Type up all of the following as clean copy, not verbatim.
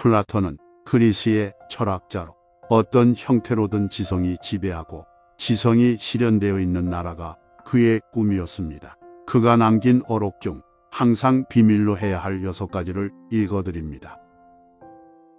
플라톤은 그리스의 철학자로 어떤 형태로든 지성이 지배하고 지성이 실현되어 있는 나라가 그의 꿈이었습니다. 그가 남긴 어록 중 항상 비밀로 해야 할 6가지를 읽어드립니다.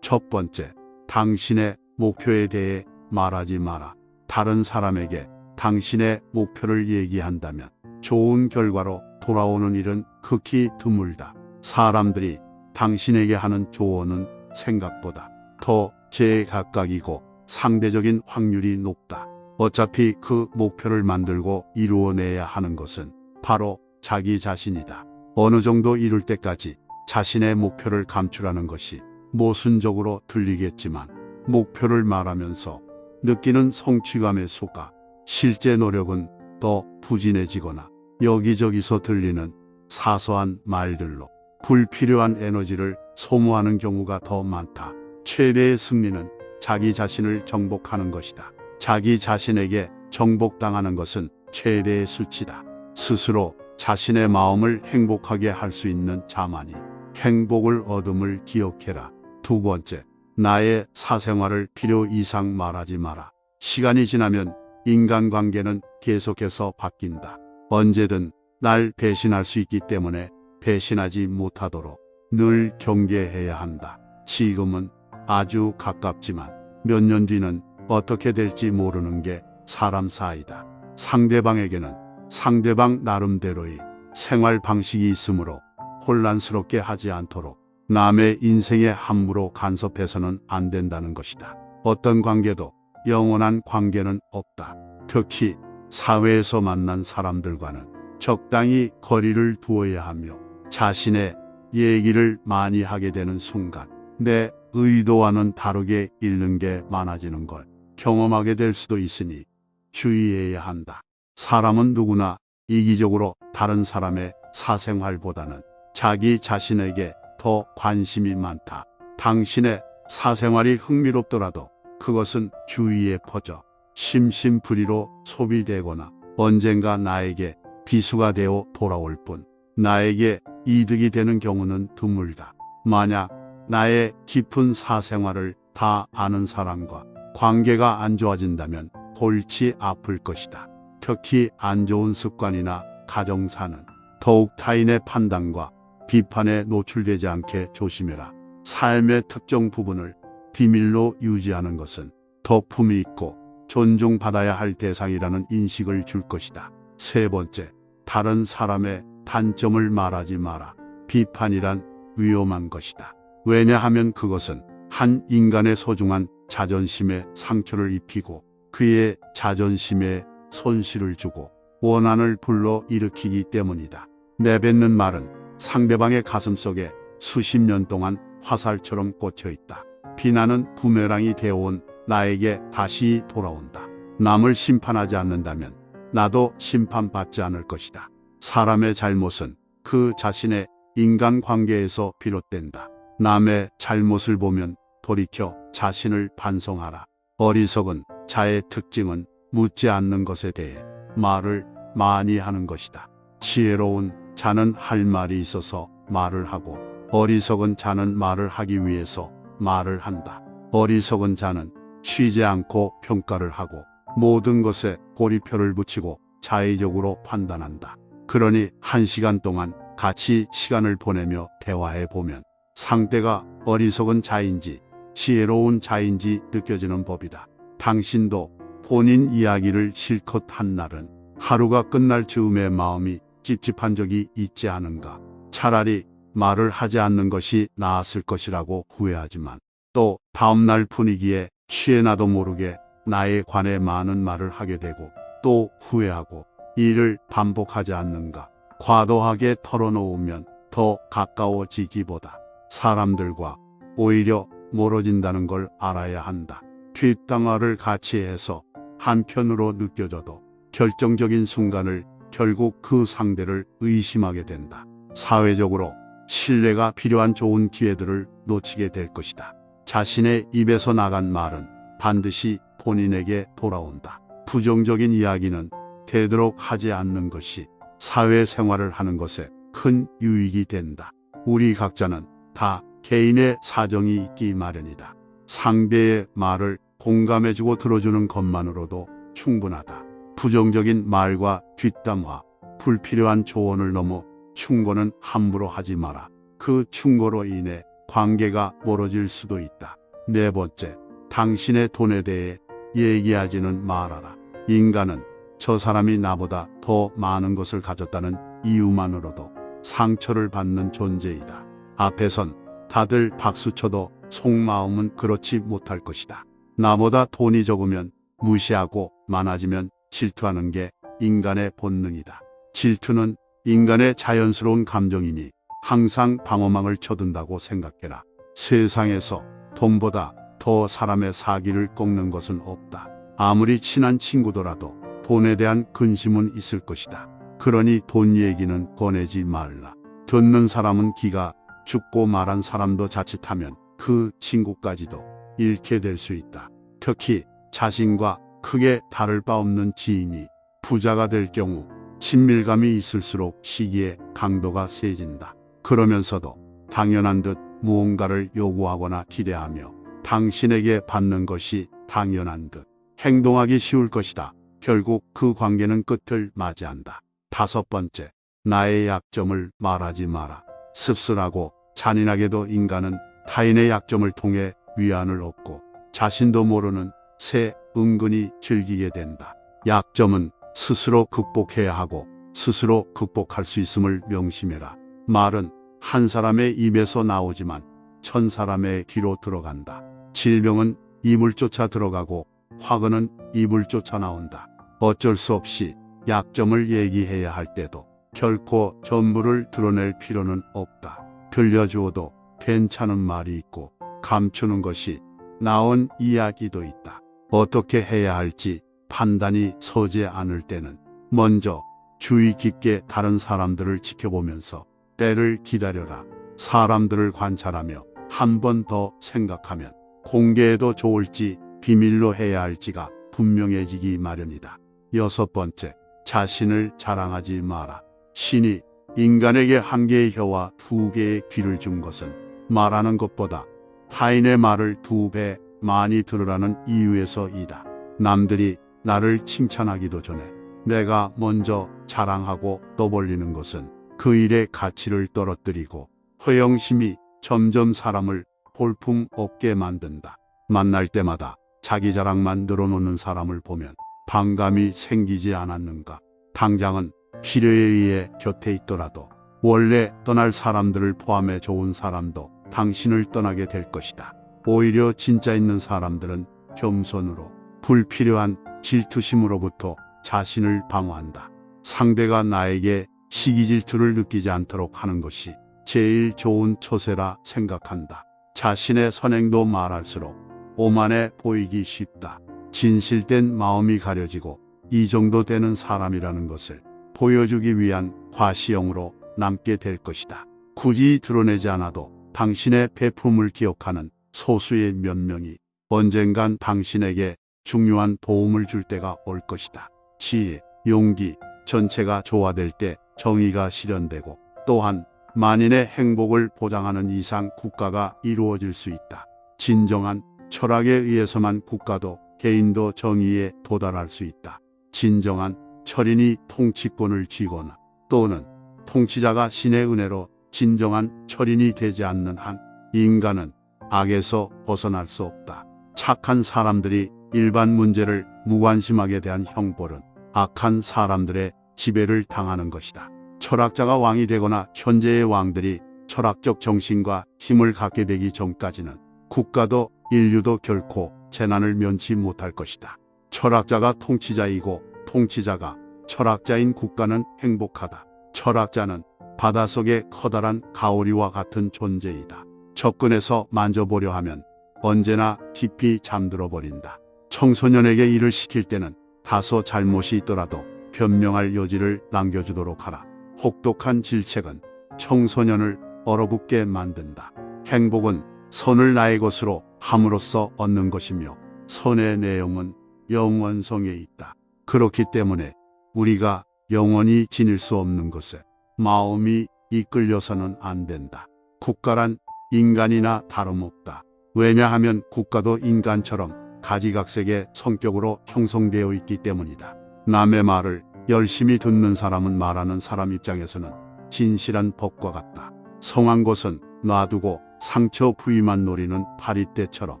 첫 번째, 당신의 목표에 대해 말하지 마라. 다른 사람에게 당신의 목표를 얘기한다면 좋은 결과로 돌아오는 일은 극히 드물다. 사람들이 당신에게 하는 조언은 생각보다 더 제각각이고 상대적인 확률이 높다. 어차피 그 목표를 만들고 이루어내야 하는 것은 바로 자기 자신이다. 어느 정도 이룰 때까지 자신의 목표를 감추라는 것이 모순적으로 들리겠지만 목표를 말하면서 느끼는 성취감의 수가 실제 노력은 더 부진해지거나 여기저기서 들리는 사소한 말들로 불필요한 에너지를 소모하는 경우가 더 많다. 최대의 승리는 자기 자신을 정복하는 것이다. 자기 자신에게 정복당하는 것은 최대의 수치다. 스스로 자신의 마음을 행복하게 할 수 있는 자만이 행복을 얻음을 기억해라. 두 번째, 나의 사생활을 필요 이상 말하지 마라. 시간이 지나면 인간관계는 계속해서 바뀐다. 언제든 날 배신할 수 있기 때문에 배신하지 못하도록 늘 경계해야 한다. 지금은 아주 가깝지만 몇 년 뒤는 어떻게 될지 모르는 게 사람 사이다. 상대방에게는 상대방 나름대로의 생활 방식이 있으므로 혼란스럽게 하지 않도록 남의 인생에 함부로 간섭해서는 안 된다는 것이다. 어떤 관계도 영원한 관계는 없다. 특히 사회에서 만난 사람들과는 적당히 거리를 두어야 하며 자신의 얘기를 많이 하게 되는 순간 내 의도와는 다르게 읽는 게 많아지는 걸 경험하게 될 수도 있으니 주의해야 한다. 사람은 누구나 이기적으로 다른 사람의 사생활보다는 자기 자신에게 더 관심이 많다. 당신의 사생활이 흥미롭더라도 그것은 주위에 퍼져 심심풀이로 소비되거나 언젠가 나에게 비수가 되어 돌아올 뿐 나에게 이득이 되는 경우는 드물다. 만약 나의 깊은 사생활을 다 아는 사람과 관계가 안 좋아진다면 골치 아플 것이다. 특히 안 좋은 습관이나 가정사는 더욱 타인의 판단과 비판에 노출되지 않게 조심해라. 삶의 특정 부분을 비밀로 유지하는 것은 덕품이 있고 존중받아야 할 대상이라는 인식을 줄 것이다. 세 번째, 다른 사람의 단점을 말하지 마라. 비판이란 위험한 것이다. 왜냐하면 그것은 한 인간의 소중한 자존심에 상처를 입히고 그의 자존심에 손실을 주고 원한을 불러 일으키기 때문이다. 내뱉는 말은 상대방의 가슴속에 수십 년 동안 화살처럼 꽂혀 있다. 비난은 부메랑이 되어온 나에게 다시 돌아온다. 남을 심판하지 않는다면 나도 심판받지 않을 것이다. 사람의 잘못은 그 자신의 인간관계에서 비롯된다. 남의 잘못을 보면 돌이켜 자신을 반성하라. 어리석은 자의 특징은 묻지 않는 것에 대해 말을 많이 하는 것이다. 지혜로운 자는 할 말이 있어서 말을 하고 어리석은 자는 말을 하기 위해서 말을 한다. 어리석은 자는 쉬지 않고 평가를 하고 모든 것에 고리표를 붙이고 자의적으로 판단한다. 그러니 1시간 동안 같이 시간을 보내며 대화해 보면 상대가 어리석은 자인지 지혜로운 자인지 느껴지는 법이다. 당신도 본인 이야기를 실컷 한 날은 하루가 끝날 즈음에 마음이 찝찝한 적이 있지 않은가. 차라리 말을 하지 않는 것이 나았을 것이라고 후회하지만 또 다음날 분위기에 취해 나도 모르게 나에 관해 많은 말을 하게 되고 또 후회하고 이를 반복하지 않는가. 과도하게 털어놓으면 더 가까워지기보다 사람들과 오히려 멀어진다는 걸 알아야 한다. 뒷담화를 같이 해서 한편으로 느껴져도 결정적인 순간을 결국 그 상대를 의심하게 된다. 사회적으로 신뢰가 필요한 좋은 기회들을 놓치게 될 것이다. 자신의 입에서 나간 말은 반드시 본인에게 돌아온다. 부정적인 이야기는 되도록 하지 않는 것이 사회생활을 하는 것에 큰 유익이 된다. 우리 각자는 다 개인의 사정이 있기 마련이다. 상대의 말을 공감해주고 들어주는 것만으로도 충분하다. 부정적인 말과 뒷담화, 불필요한 조언을 넘어 충고는 함부로 하지 마라. 그 충고로 인해 관계가 멀어질 수도 있다. 네 번째, 당신의 돈에 대해 얘기하지는 말아라. 인간은 저 사람이 나보다 더 많은 것을 가졌다는 이유만으로도 상처를 받는 존재이다. 앞에선 다들 박수쳐도 속마음은 그렇지 못할 것이다. 나보다 돈이 적으면 무시하고 많아지면 질투하는 게 인간의 본능이다. 질투는 인간의 자연스러운 감정이니 항상 방어막을 쳐둔다고 생각해라. 세상에서 돈보다 더 사람의 사기를 꺾는 것은 없다. 아무리 친한 친구더라도 돈에 대한 근심은 있을 것이다. 그러니 돈 얘기는 꺼내지 말라. 듣는 사람은 기가 죽고 말한 사람도 자칫하면 그 친구까지도 잃게 될 수 있다. 특히 자신과 크게 다를 바 없는 지인이 부자가 될 경우 친밀감이 있을수록 시기의 강도가 세진다. 그러면서도 당연한 듯 무언가를 요구하거나 기대하며 당신에게 받는 것이 당연한 듯 행동하기 쉬울 것이다. 결국 그 관계는 끝을 맞이한다. 다섯 번째, 나의 약점을 말하지 마라. 씁쓸하고 잔인하게도 인간은 타인의 약점을 통해 위안을 얻고 자신도 모르는 새 은근히 즐기게 된다. 약점은 스스로 극복해야 하고 스스로 극복할 수 있음을 명심해라. 말은 한 사람의 입에서 나오지만 천 사람의 귀로 들어간다. 질병은 이물 쫓아 들어가고 화근은 이물 쫓아 나온다. 어쩔 수 없이 약점을 얘기해야 할 때도 결코 전부를 드러낼 필요는 없다. 들려주어도 괜찮은 말이 있고 감추는 것이 나은 이야기도 있다. 어떻게 해야 할지 판단이 서지 않을 때는 먼저 주의 깊게 다른 사람들을 지켜보면서 때를 기다려라. 사람들을 관찰하며 한 번 더 생각하면 공개해도 좋을지 비밀로 해야 할지가 분명해지기 마련이다. 여섯 번째, 자신을 자랑하지 마라. 신이 인간에게 한 개의 혀와 두 개의 귀를 준 것은 말하는 것보다 타인의 말을 두 배 많이 들으라는 이유에서이다. 남들이 나를 칭찬하기도 전에 내가 먼저 자랑하고 떠벌리는 것은 그 일의 가치를 떨어뜨리고 허영심이 점점 사람을 볼품 없게 만든다. 만날 때마다 자기 자랑만 늘어놓는 사람을 보면 반감이 생기지 않았는가. 당장은 필요에 의해 곁에 있더라도 원래 떠날 사람들을 포함해 좋은 사람도 당신을 떠나게 될 것이다. 오히려 진짜 있는 사람들은 겸손으로 불필요한 질투심으로부터 자신을 방어한다. 상대가 나에게 시기 질투를 느끼지 않도록 하는 것이 제일 좋은 처세라 생각한다. 자신의 선행도 말할수록 오만해 보이기 쉽다. 진실된 마음이 가려지고 이 정도 되는 사람이라는 것을 보여주기 위한 과시형으로 남게 될 것이다. 굳이 드러내지 않아도 당신의 배품을 기억하는 소수의 몇 명이 언젠간 당신에게 중요한 도움을 줄 때가 올 것이다. 지혜, 용기, 전체가 조화될 때 정의가 실현되고 또한 만인의 행복을 보장하는 이상 국가가 이루어질 수 있다. 진정한 철학에 의해서만 국가도 개인도 정의에 도달할 수 있다. 진정한 철인이 통치권을 쥐거나 또는 통치자가 신의 은혜로 진정한 철인이 되지 않는 한 인간은 악에서 벗어날 수 없다. 착한 사람들이 일반 문제를 무관심하게 대한 형벌은 악한 사람들의 지배를 당하는 것이다. 철학자가 왕이 되거나 현재의 왕들이 철학적 정신과 힘을 갖게 되기 전까지는 국가도 인류도 결코 재난을 면치 못할 것이다. 철학자가 통치자이고 통치자가 철학자인 국가는 행복하다. 철학자는 바닷속의 커다란 가오리와 같은 존재이다. 접근해서 만져보려 하면 언제나 깊이 잠들어 버린다. 청소년에게 일을 시킬 때는 다소 잘못이 있더라도 변명할 여지를 남겨주도록 하라. 혹독한 질책은 청소년을 얼어붙게 만든다. 행복은 선을 나의 것으로 함으로써 얻는 것이며 선의 내용은 영원성에 있다. 그렇기 때문에 우리가 영원히 지닐 수 없는 것에 마음이 이끌려서는 안 된다. 국가란 인간이나 다름없다. 왜냐하면 국가도 인간처럼 가지각색의 성격으로 형성되어 있기 때문이다. 남의 말을 열심히 듣는 사람은 말하는 사람 입장에서는 진실한 법과 같다. 성한 것은 놔두고 상처 부위만 노리는 파리떼처럼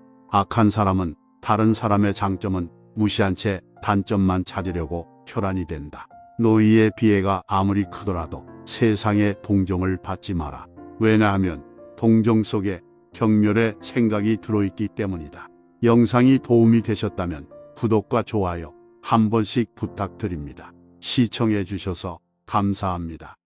악한 사람은 다른 사람의 장점은 무시한 채 단점만 찾으려고 혈안이 된다. 너희의 비애가 아무리 크더라도 세상에 동정을 받지 마라. 왜냐하면 동정 속에 경멸의 생각이 들어있기 때문이다. 영상이 도움이 되셨다면 구독과 좋아요 한 번씩 부탁드립니다. 시청해 주셔서 감사합니다.